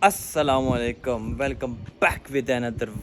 السلام علیکم، welcome back with اندر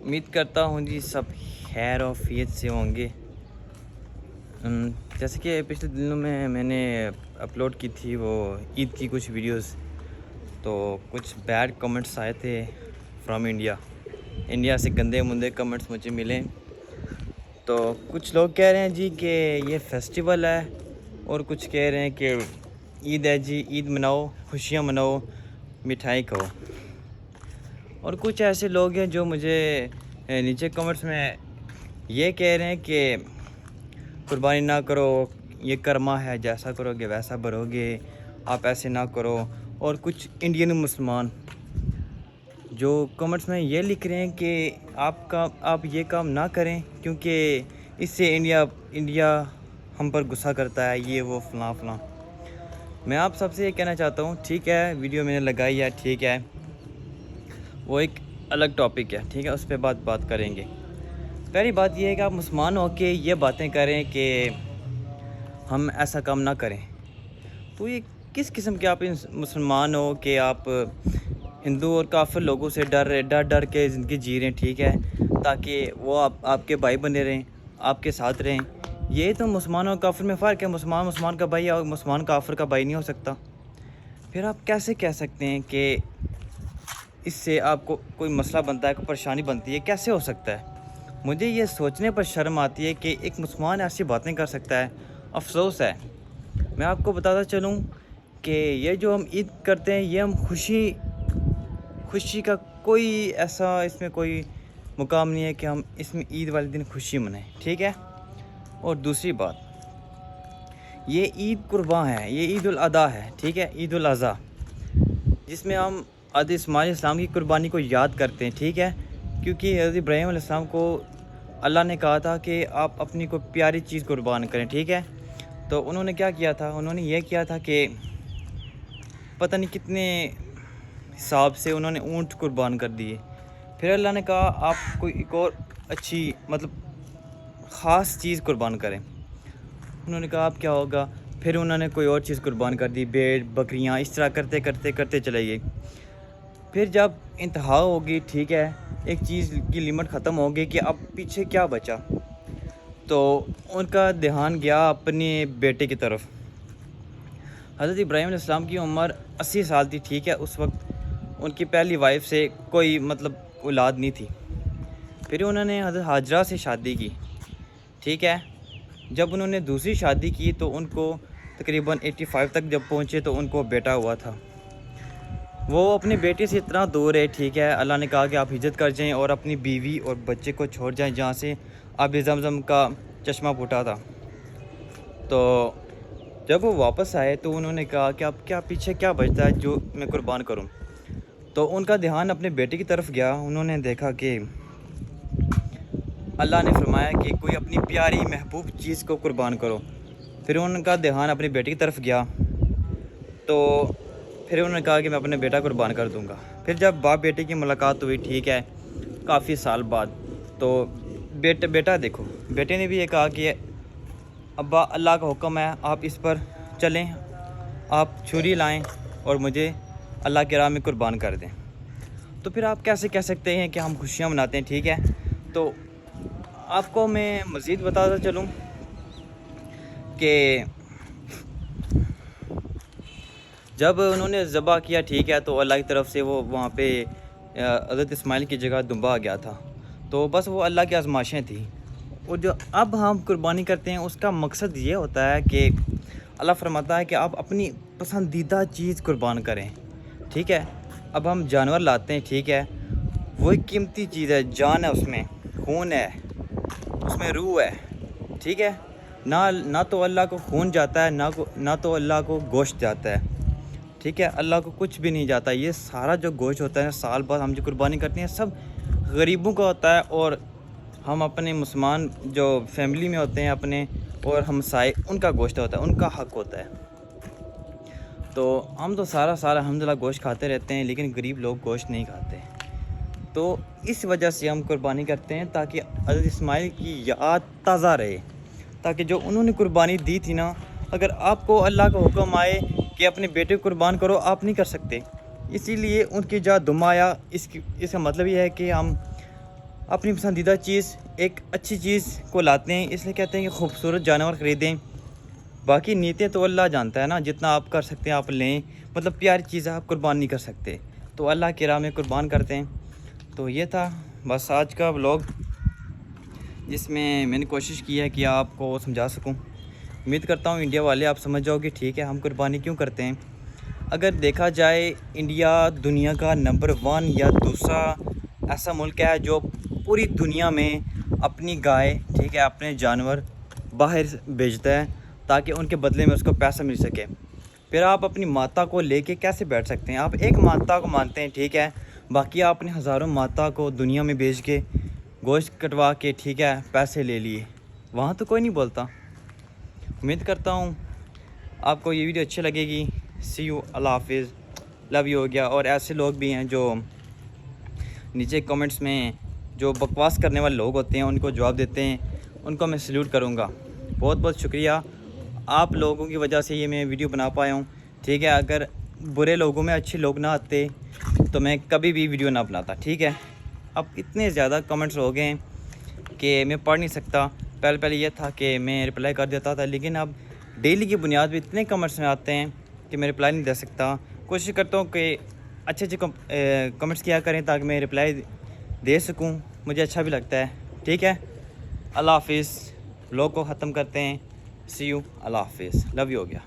امید کرتا ہوں جی سب خیر و عافیت سے ہوں گے۔ جیسے کہ پچھلے دنوں میں نے اپلوڈ کی تھی وہ عید کی کچھ ویڈیوز، تو کچھ بیڈ کمنٹس آئے تھے فرام انڈیا سے گندے مندے کمنٹس مجھے ملے۔ تو کچھ لوگ کہہ رہے ہیں جی کہ یہ فیسٹیول ہے، اور کچھ کہہ رہے ہیں کہ عید ہے جی، عید مناؤ، خوشیاں مناؤ، مٹھائی کھاؤ۔ اور کچھ ایسے لوگ ہیں جو مجھے نیچے کمنٹس میں یہ کہہ رہے ہیں کہ قربانی نہ کرو، یہ کرما ہے، جیسا کرو گے ویسا بھرو گے، آپ ایسے نہ کرو۔ اور کچھ انڈین مسلمان جو کمنٹس میں یہ لکھ رہے ہیں کہ آپ یہ کام نہ کریں، کیونکہ اس سے انڈیا ہم پر غصہ کرتا ہے، یہ وہ فلاں فلاں۔ میں آپ سب سے یہ کہنا چاہتا ہوں، ٹھیک ہے ویڈیو میں نے لگائی ہے، ٹھیک ہے وہ ایک الگ ٹاپک ہے، ٹھیک ہے اس پہ بات کریں گے۔ پہلی بات یہ ہے کہ آپ مسلمان ہو کے یہ باتیں کریں کہ ہم ایسا کام نہ کریں، تو یہ کس قسم کے آپ مسلمان ہو کہ آپ ہندو اور کافر لوگوں سے ڈر کے زندگی جی رہے ہیں، ٹھیک ہے، تاکہ وہ آپ کے بھائی بنے رہیں، آپ کے ساتھ رہیں۔ یہ تو مسلمان اور کافر میں فرق ہے، مسلمان کا بھائی اور مسلمان کافر کا بھائی نہیں ہو سکتا۔ پھر آپ کیسے کہہ سکتے ہیں کہ اس سے آپ کو کوئی مسئلہ بنتا ہے، کوئی پریشانی بنتی ہے؟ کیسے ہو سکتا ہے؟ مجھے یہ سوچنے پر شرم آتی ہے کہ ایک مسلمان ایسی باتیں کر سکتا ہے۔ افسوس ہے۔ میں آپ کو بتاتا چلوں کہ یہ جو ہم عید کرتے ہیں، یہ ہم خوشی کا کوئی ایسا اس میں کوئی مقام نہیں ہے کہ ہم اس میں عید والے دن خوشی منائیں، ٹھیک ہے۔ اور دوسری بات، یہ عید قرباں ہے، یہ عید الاضحیٰ ہے، ٹھیک ہے، عید الاضحیٰ، جس میں ہم حضرت اسماعیل علیہ السلام کی قربانی کو یاد کرتے ہیں، ٹھیک ہے، کیونکہ حضرت ابراہیم علیہ السلام کو اللہ نے کہا تھا کہ آپ اپنی کوئی پیاری چیز قربان کریں، ٹھیک ہے۔ تو انہوں نے کیا کیا تھا؟ انہوں نے یہ کیا تھا کہ پتہ نہیں کتنے حساب سے انہوں نے اونٹ قربان کر دیے۔ پھر اللہ نے کہا آپ کوئی ایک اور اچھی خاص چیز قربان کریں۔ انہوں نے کہا اب کیا ہوگا؟ پھر انہوں نے کوئی اور چیز قربان کر دی، بھیڑ بکریاں، اس طرح کرتے چلے گئے۔ پھر جب انتہا ہوگی، ٹھیک ہے، ایک چیز کی لمٹ ختم ہوگی کہ اب پیچھے کیا بچا، تو ان کا دھیان گیا اپنے بیٹے کی طرف۔ حضرت ابراہیم علیہ السلام کی عمر 80 سال تھی، ٹھیک ہے، اس وقت ان کی پہلی وائف سے کوئی اولاد نہیں تھی۔ پھر انہوں نے حضرت ہاجرہ سے شادی کی، ٹھیک ہے۔ جب انہوں نے دوسری شادی کی تو ان کو تقریباً 85 تک جب پہنچے تو ان کو بیٹا ہوا تھا۔ وہ اپنے بیٹے سے اتنا دور ہے، ٹھیک ہے، اللہ نے کہا کہ آپ ہجرت کر جائیں اور اپنی بیوی اور بچے کو چھوڑ جائیں جہاں سے آب زمزم کا چشمہ پھوٹا تھا۔ تو جب وہ واپس آئے تو انہوں نے کہا کہ اب پیچھے کیا بچتا ہے جو میں قربان کروں؟ تو ان کا دھیان اپنے بیٹے کی طرف گیا۔ انہوں نے دیکھا کہ اللہ نے فرمایا کہ کوئی اپنی پیاری محبوب چیز کو قربان کرو۔ پھر ان کا دھیان اپنے بیٹے کی طرف گیا، تو پھر انہوں نے کہا کہ میں اپنے بیٹا قربان کر دوں گا۔ پھر جب باپ بیٹے کی ملاقات ہوئی، ٹھیک ہے، کافی سال بعد، تو بیٹا دیکھو، بیٹے نے بھی یہ کہا کہ ابا اللہ کا حکم ہے، آپ اس پر چلیں، آپ چھری لائیں اور مجھے اللہ کی راہ میں قربان کر دیں۔ تو پھر آپ کیسے کہہ سکتے ہیں کہ ہم خوشیاں مناتے ہیں، ٹھیک ہے۔ تو آپ کو میں مزید بتاتا چلوں کہ جب انہوں نے ذبح کیا، ٹھیک ہے، تو اللہ کی طرف سے وہ وہاں پہ حضرت اسماعیل کی جگہ دمبا آ گیا تھا۔ تو بس وہ اللہ کی آزمائشیں تھیں۔ اور جو اب ہم قربانی کرتے ہیں اس کا مقصد یہ ہوتا ہے کہ اللہ فرماتا ہے کہ آپ اپنی پسندیدہ چیز قربان کریں، ٹھیک ہے۔ اب ہم جانور لاتے ہیں، ٹھیک ہے، وہ ایک قیمتی چیز ہے، جان ہے اس میں، خون ہے اس میں، روح ہے، ٹھیک ہے۔ نہ تو اللہ کو خون جاتا ہے، نہ تو اللہ کو گوشت جاتا ہے، ٹھیک ہے، اللہ کو کچھ بھی نہیں جاتا۔ یہ سارا جو گوشت ہوتا ہے سال بعد ہم جو قربانی کرتے ہیں سب غریبوں کا ہوتا ہے، اور ہم اپنے مسلمان جو فیملی میں ہوتے ہیں اپنے اور ہمسائے، ان کا گوشت ہوتا ہے، ان کا حق ہوتا ہے۔ تو ہم تو سارا الحمدللہ گوشت کھاتے رہتے ہیں، لیکن غریب لوگ گوشت نہیں کھاتے۔ تو اس وجہ سے ہم قربانی کرتے ہیں تاکہ حضرت اسماعیل کی یاد تازہ رہے، تاکہ جو انہوں نے قربانی دی تھی نا، اگر آپ کو اللہ کا حکم آئے کہ اپنے بیٹے کو قربان کرو، آپ نہیں کر سکتے، اسی لیے ان کی جا دمایا، اس کا مطلب یہ ہے کہ ہم اپنی پسندیدہ چیز، ایک اچھی چیز کو لاتے ہیں، اس لیے کہتے ہیں کہ خوبصورت جانور خریدیں، باقی نیتیں تو اللہ جانتا ہے نا، جتنا آپ کر سکتے ہیں آپ لیں، مطلب پیاری چیزیں آپ قربان نہیں کر سکتے، تو اللہ کی راہ میں قربان کرتے ہیں۔ تو یہ تھا بس آج کا ولاگ، جس میں نے کوشش کی ہے کہ آپ کو سمجھا سکوں۔ امید کرتا ہوں انڈیا والے آپ سمجھ جاؤ کہ ٹھیک ہے ہم قربانی کیوں کرتے ہیں۔ اگر دیکھا جائے انڈیا دنیا کا نمبر 1 یا دوسرا ایسا ملک ہے جو پوری دنیا میں اپنی گائے، ٹھیک ہے، اپنے جانور باہر بھیجتا ہے تاکہ ان کے بدلے میں اس کو پیسہ مل سکے۔ پھر آپ اپنی ماتا کو لے کے کیسے بیٹھ سکتے ہیں؟ آپ ایک ماتا کو مانتے ہیں، ٹھیک ہے، باقی آپ نے ہزاروں ماتا کو دنیا میں بھیج کے گوشت کٹوا کے، ٹھیک ہے، پیسے لے لیے، وہاں تو کوئی نہیں بولتا۔ امید کرتا ہوں آپ کو یہ ویڈیو اچھی لگے گی۔ سی یو، اللہ حافظ، لو یو ہو گیا۔ اور ایسے لوگ بھی ہیں جو نیچے کمنٹس میں جو بکواس کرنے والے لوگ ہوتے ہیں ان کو جواب دیتے ہیں، ان کو میں سلیوٹ کروں گا۔ بہت بہت شکریہ، آپ لوگوں کی وجہ سے یہ میں ویڈیو بنا پایا ہوں، ٹھیک ہے۔ اگر برے لوگوں میں اچھے لوگ نہ آتے تو میں کبھی بھی ویڈیو نہ بناتا، ٹھیک ہے۔ اب اتنے زیادہ کمنٹس ہو گئے ہیں کہ میں پڑھ نہیں سکتا۔ پہلے یہ تھا کہ میں رپلائی کر دیتا تھا، لیکن اب ڈیلی کی بنیاد پہ اتنے کمنٹس میں آتے ہیں کہ میں رپلائی نہیں دے سکتا۔ کوشش کرتا ہوں کہ اچھے کمنٹس کیا کریں تاکہ میں رپلائی دے سکوں، مجھے اچھا بھی لگتا ہے، ٹھیک ہے۔ اللہ حافظ، لوگ کو ختم کرتے ہیں۔ سی یو، اللہ حافظ، لو یو ہو گیا۔